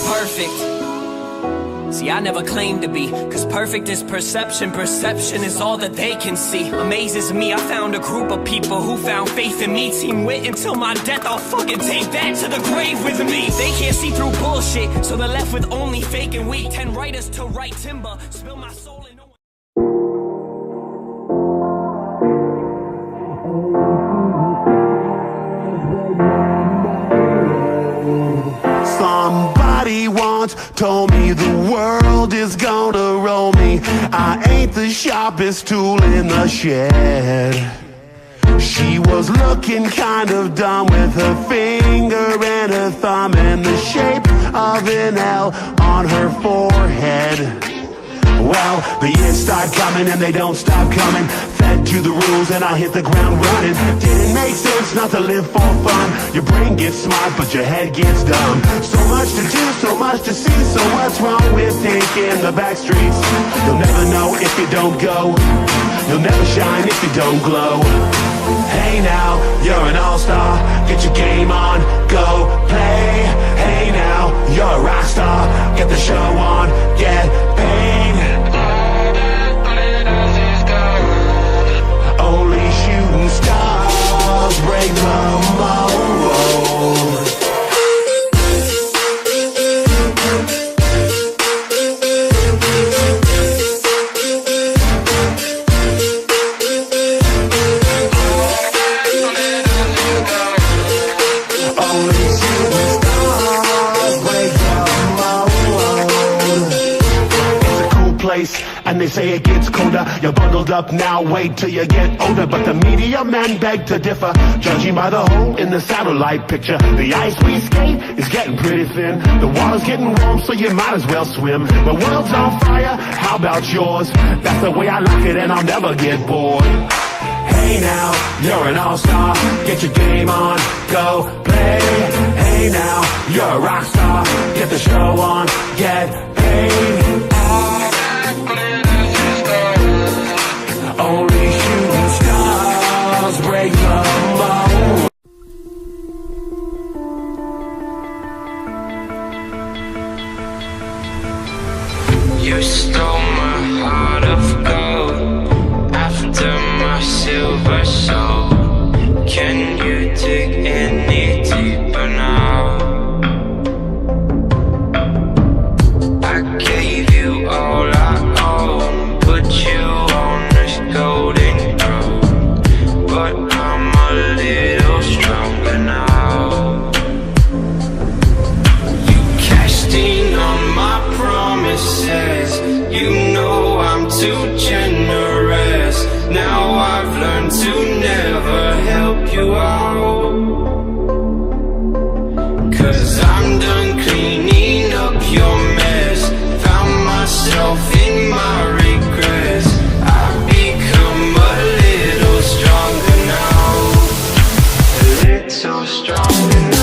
Perfect. See, I never claimed to be, cause perfect is perception, perception is all that they can see. Amazes me, I found a group of people who found faith in me. Team wit until my death, I'll fucking take that to the grave with me. They can't see through bullshit, so they're left with only fake and weak. 10 writers to write timber, spill my soul and no one. Somebody once told me the world is gonna roll me. I ain't the sharpest tool in the shed. She was looking kind of dumb with her finger and her thumb in the shape of an L on her forehead. Well, the years start coming and they don't stop coming. Fed to the rules and I hit the ground running. Didn't make sense not to live for fun. Your brain gets smart but your head gets dumb. So much to do, so much to see. So what's wrong with taking the back streets? You'll never know if you don't go. You'll never shine if you don't glow. Hey now, you're an all-star. Get your game on, go play. Hey now, you're a rock star. Get the show on, get paid. Only shooting stars break the mold. And they say it gets colder. You're bundled up now, wait till you get older. But the media men beg to differ, judging by the hole in the satellite picture. The ice we skate is getting pretty thin. The water's getting warm, so you might as well swim. The world's on fire, how about yours? That's the way I like it and I'll never get bored. Hey now, you're an all-star. Get your game on, go play. Hey now, you're a rock star. Get the show on, get paid. Only shooting stars break the mold. You stole my heart of gold after my silver soul. Can you dig any deeper now? I gave you all I own, put you on this golden throne, but I'm a little stronger now. You cashed in on my promises, you know I'm too generous. Now I've learned to never help you out, 'cause I'm done cleaning up your mess. Found myself in my regrets. I've become a little stronger now, a little stronger now.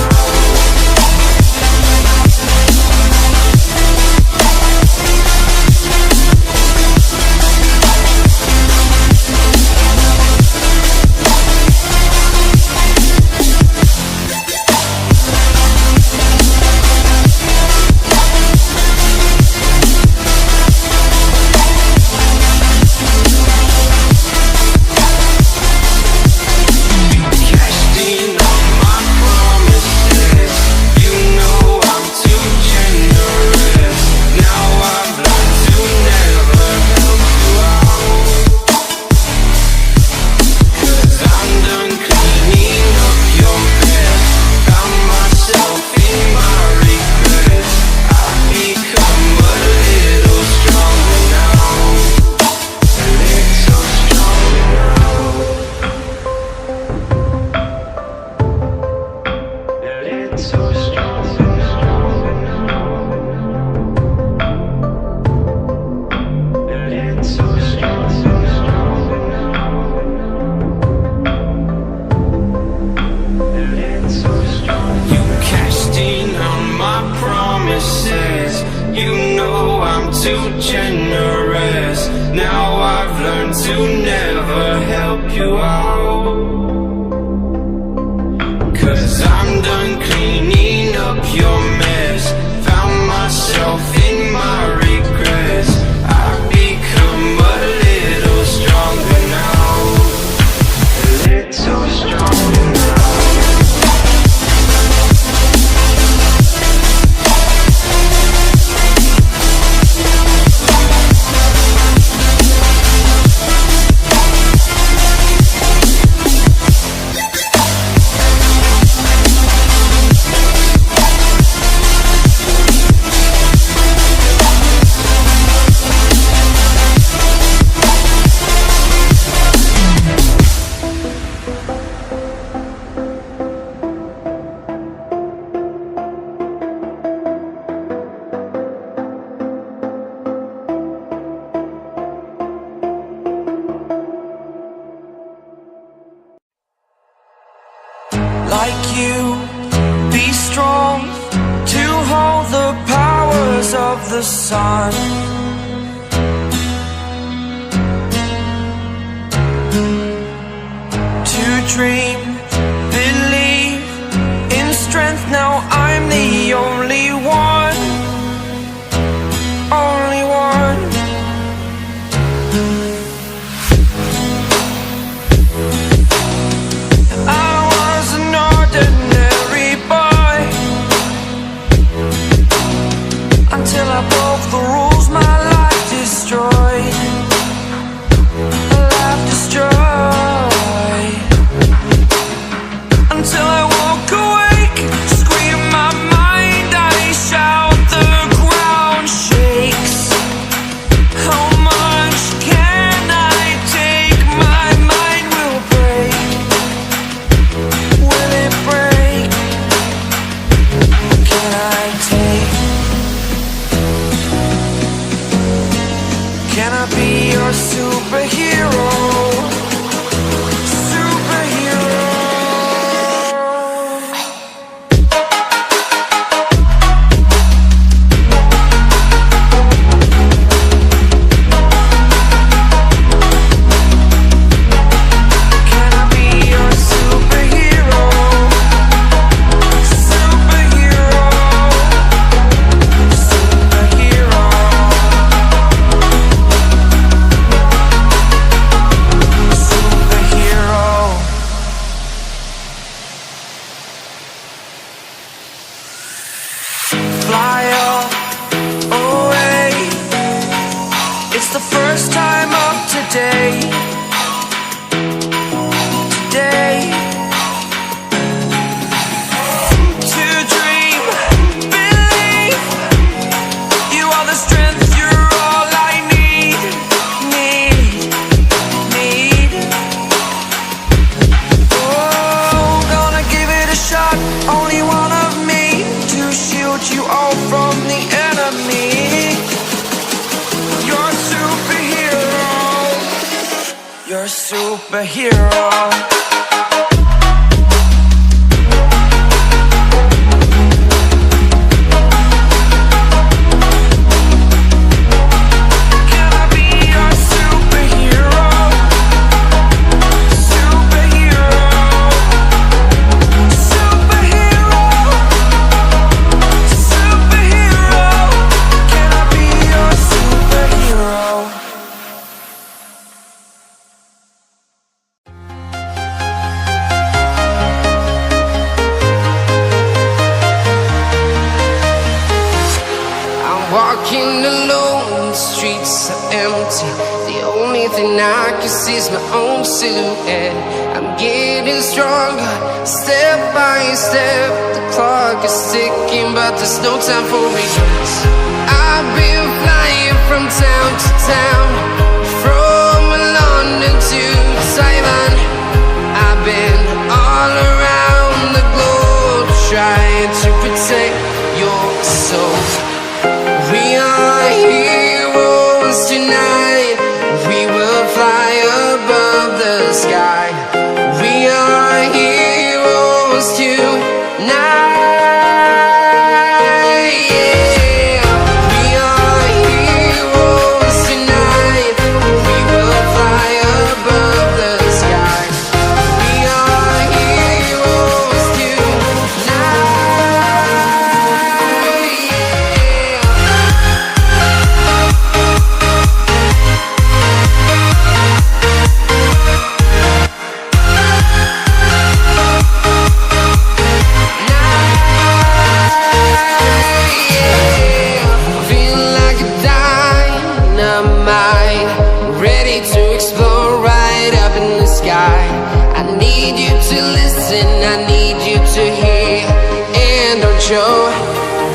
You know I'm too generous. Now I've learned to never help you out. 'Cause I'm done cleaning up your mess. Found myself in my regrets. I've become a little stronger now. A little stronger now. Like you, be strong to hold the powers of the sun. To dream, believe in strength. Now I'm the only one, only one. Until I broke the rules, my life destroyed. Life destroyed. Until I woke awake, scream my mind, I shout, the ground shakes. How much can I take? My mind will break. Will it break? Can I take? Can I be your superhero? Superhero. Can I be your superhero? Superhero. Superhero. Fly up away. It's the first time of today. Today. To dream, believe. You are the strength, you're all I need. Need. Oh, gonna give it a shot. Only one of me to shield you all from the enemy. You're a superhero. You're a superhero. Can I be your superhero? Superhero. Superhero. Superhero. Can I be your superhero? Walking alone, the streets are empty. The only thing I can see is my own silhouette. I'm getting stronger, step by step. The clock is ticking, but there's no time for regrets. I've been flying from town to town, from London to Taiwan. I've been all around the globe, trying to protect your soul. We are heroes tonight. We will fly above the sky. We are heroes tonight. Yeah. We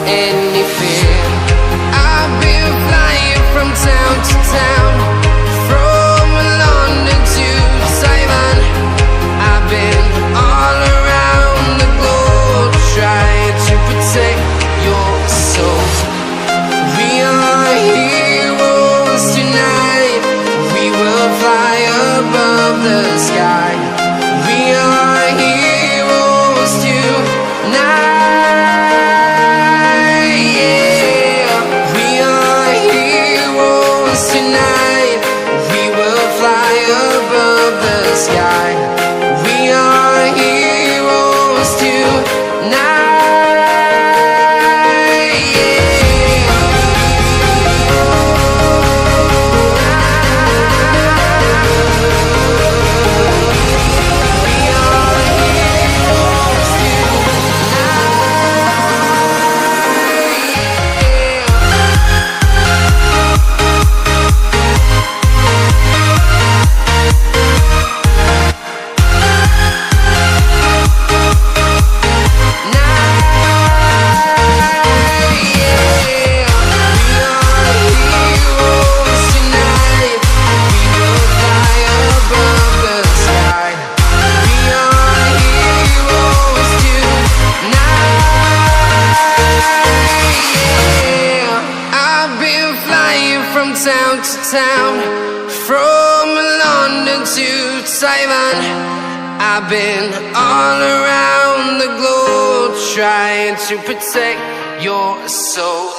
any fear. I've been flying from town to town, from London to Taiwan. I've been all around the globe trying to protect your soul. We are heroes tonight. We will fly above the sky. We are heroes tonight. Yeah. We are heroes tonight. We will fly above the sky. We are heroes tonight. From town to town, from London to Taiwan. I've been all around the globe trying to protect your soul.